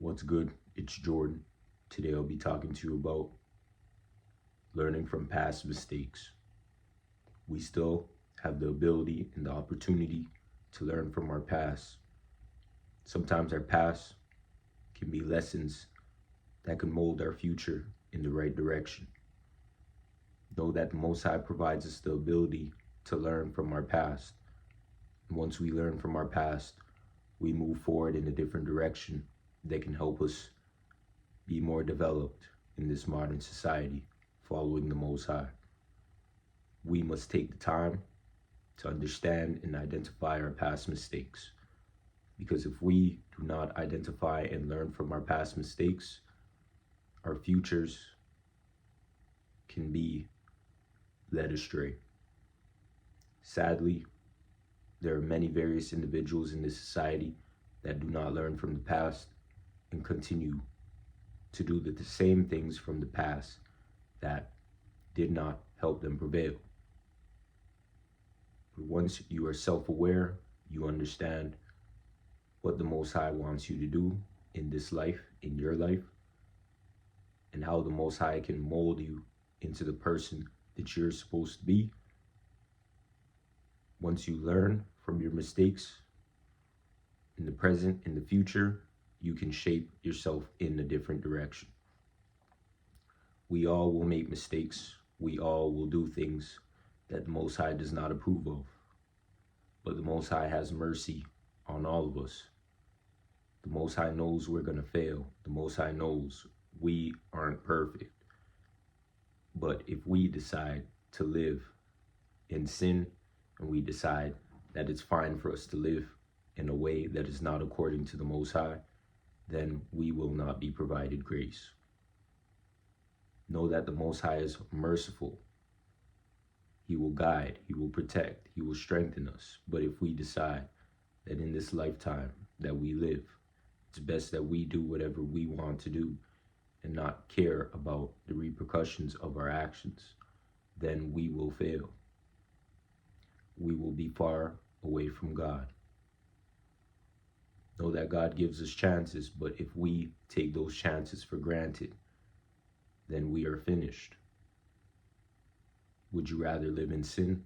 What's good? It's Jordan. Today I'll be talking to you about learning from past mistakes. We still have the ability and the opportunity to learn from our past. Sometimes our past can be lessons that can mold our future in the right direction. Know that the Most High provides us the ability to learn from our past. And once we learn from our past, we move forward in a different direction that can help us be more developed in this modern society, following the Most High. We must take the time to understand and identify our past mistakes. Because if we do not identify and learn from our past mistakes, our futures can be led astray. Sadly, there are many various individuals in this society that do not learn from the past and continue to do the same things from the past that did not help them prevail. But once you are self-aware, you understand what the Most High wants you to do in this life, in your life, and how the Most High can mold you into the person that you're supposed to be. Once you learn from your mistakes in the present, in the future, you can shape yourself in a different direction. We all will make mistakes. We all will do things that the Most High does not approve of. But the Most High has mercy on all of us. The Most High knows we're going to fail. The Most High knows we aren't perfect. But if we decide to live in sin, and we decide that it's fine for us to live in a way that is not according to the Most High, then we will not be provided grace. Know that the Most High is merciful. He will guide, He will protect, He will strengthen us. But if we decide that in this lifetime that we live, it's best that we do whatever we want to do and not care about the repercussions of our actions, then we will fail. We will be far away from God. Know that God gives us chances, but if we take those chances for granted, then we are finished. Would you rather live in sin?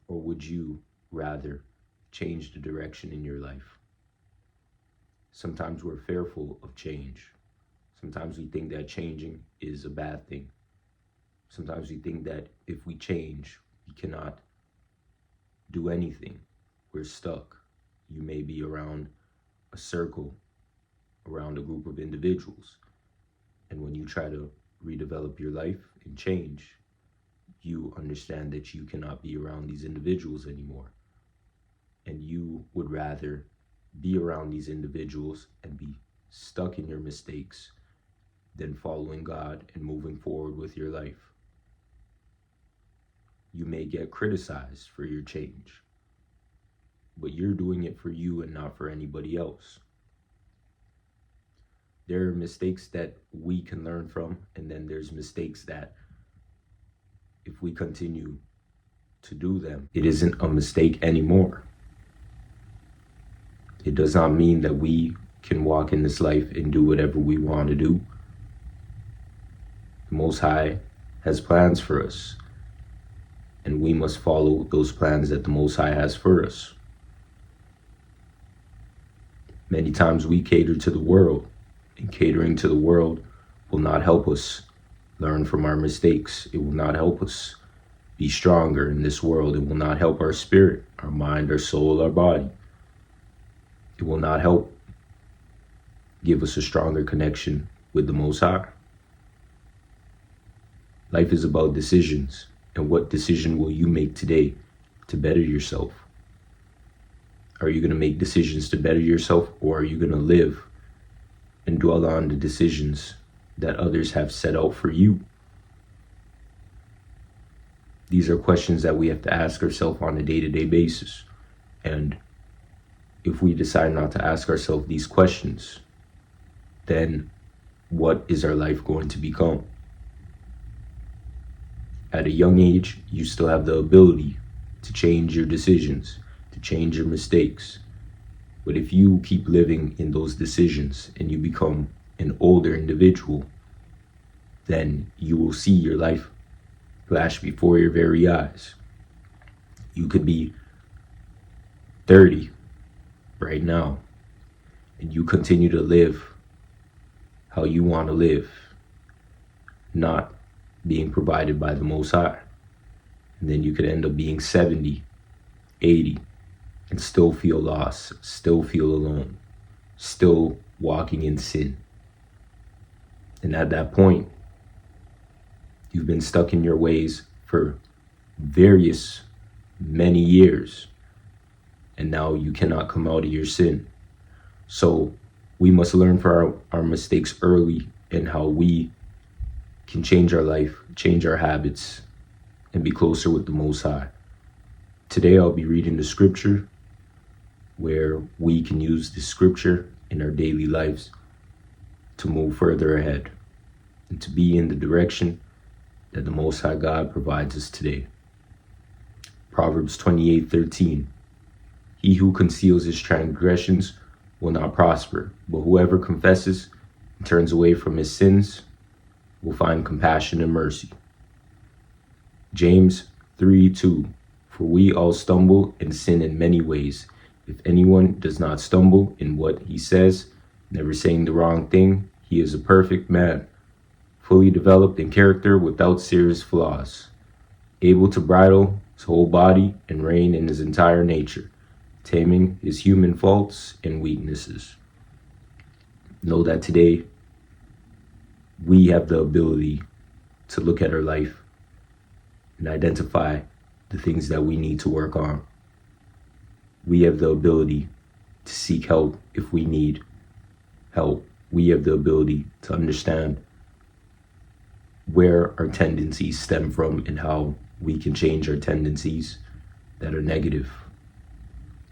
Or would you rather change the direction in your life? Sometimes we're fearful of change. Sometimes we think that changing is a bad thing. Sometimes we think that if we change, we cannot do anything. We're stuck. You may be around a circle, around a group of individuals. And when you try to redevelop your life and change, you understand that you cannot be around these individuals anymore. And you would rather be around these individuals and be stuck in your mistakes than following God and moving forward with your life. You may get criticized for your change, but you're doing it for you and not for anybody else. There are mistakes that we can learn from, and then there's mistakes that if we continue to do them, it isn't a mistake anymore. It does not mean that we can walk in this life and do whatever we want to do. The Most High has plans for us, and we must follow those plans that the Most High has for us. Many times we cater to the world, and catering to the world will not help us learn from our mistakes. It will not help us be stronger in this world. It will not help our spirit, our mind, our soul, our body. It will not help give us a stronger connection with the Most High. Life is about decisions, and what decision will you make today to better yourself? Are you going to make decisions to better yourself, or are you going to live and dwell on the decisions that others have set out for you? These are questions that we have to ask ourselves on a day-to-day basis. And if we decide not to ask ourselves these questions, then what is our life going to become? At a young age, you still have the ability to change your decisions, to change your mistakes. But if you keep living in those decisions and you become an older individual, then you will see your life flash before your very eyes. You could be 30 right now and you continue to live how you want to live, not being provided by the Most High. And then you could end up being 70, 80, and still feel lost, still feel alone, still walking in sin. And at that point, you've been stuck in your ways for many years, and now you cannot come out of your sin. So we must learn from our mistakes early and how we can change our life, change our habits, and be closer with the Most High. Today I'll be reading the scripture where we can use the scripture in our daily lives to move further ahead and to be in the direction that the Most High God provides us today. Proverbs 28:13. He who conceals his transgressions will not prosper, but whoever confesses and turns away from his sins will find compassion and mercy. James 3:2. For we all stumble and sin in many ways. If anyone does not stumble in what he says, never saying the wrong thing, he is a perfect man, fully developed in character without serious flaws, able to bridle his whole body and reign in his entire nature, taming his human faults and weaknesses. Know that today we have the ability to look at our life and identify the things that we need to work on. We have the ability to seek help if we need help. We have the ability to understand where our tendencies stem from and how we can change our tendencies that are negative.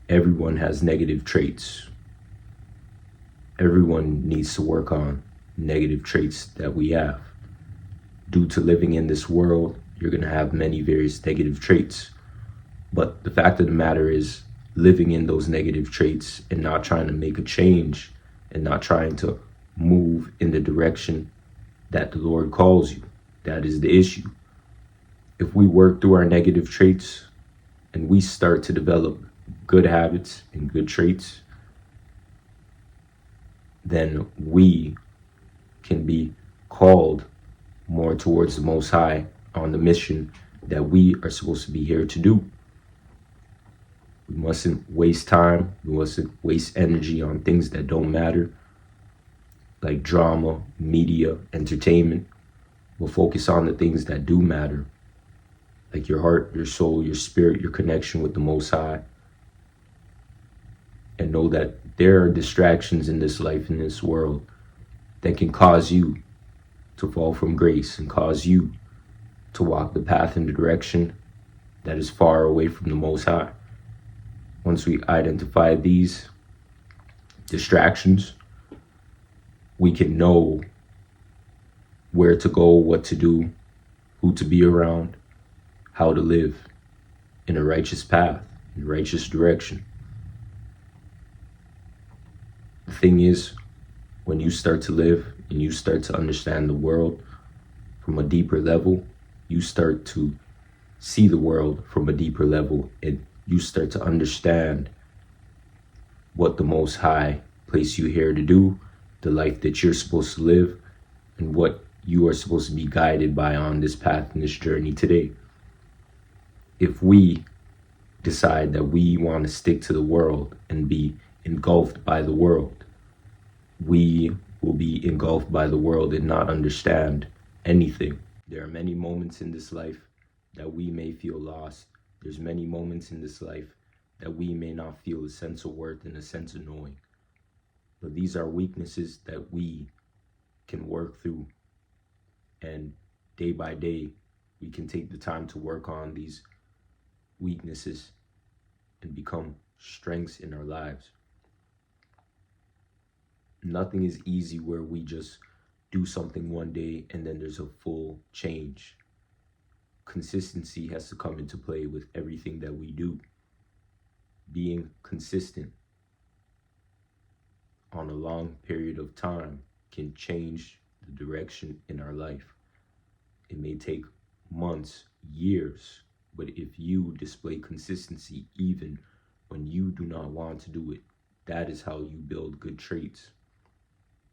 Everyone has negative traits. Everyone needs to work on negative traits that we have. Due to living in this world, you're going to have many various negative traits. But the fact of the matter is, living in those negative traits and not trying to make a change and not trying to move in the direction that the Lord calls you, that is the issue. If we work through our negative traits and we start to develop good habits and good traits, then we can be called more towards the Most High on the mission that we are supposed to be here to do. We mustn't waste time. We mustn't waste energy on things that don't matter, like drama, media, entertainment. We'll focus on the things that do matter, like your heart, your soul, your spirit, your connection with the Most High. And know that there are distractions in this life, in this world, that can cause you to fall from grace and cause you to walk the path in the direction that is far away from the Most High. Once we identify these distractions, we can know where to go, what to do, who to be around, how to live in a righteous path, in a righteous direction. The thing is, when you start to live and you start to understand the world from a deeper level, you start to see the world from a deeper level, and you start to understand what the Most High placed you here to do, the life that you're supposed to live, and what you are supposed to be guided by on this path and this journey today. If we decide that we want to stick to the world and be engulfed by the world, we will be engulfed by the world and not understand anything. There are many moments in this life that we may feel lost. There's many moments in this life that we may not feel a sense of worth and a sense of knowing. But these are weaknesses that we can work through. And day by day, we can take the time to work on these weaknesses and become strengths in our lives. Nothing is easy where we just do something one day and then there's a full change. Consistency has to come into play with everything that we do. Being consistent on a long period of time can change the direction in our life. It may take months, years, but if you display consistency even when you do not want to do it, that is how you build good traits.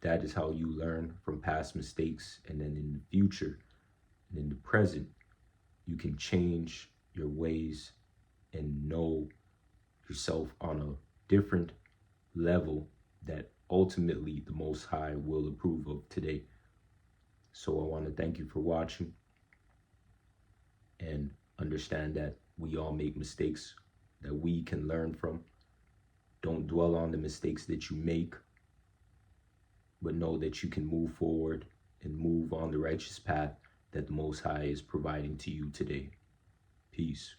That is how you learn from past mistakes, and then in the future and in the present, you can change your ways and know yourself on a different level that ultimately the Most High will approve of today. So I want to thank you for watching, and understand that we all make mistakes that we can learn from. Don't dwell on the mistakes that you make, but know that you can move forward and move on the righteous path that the Most High is providing to you today. Peace.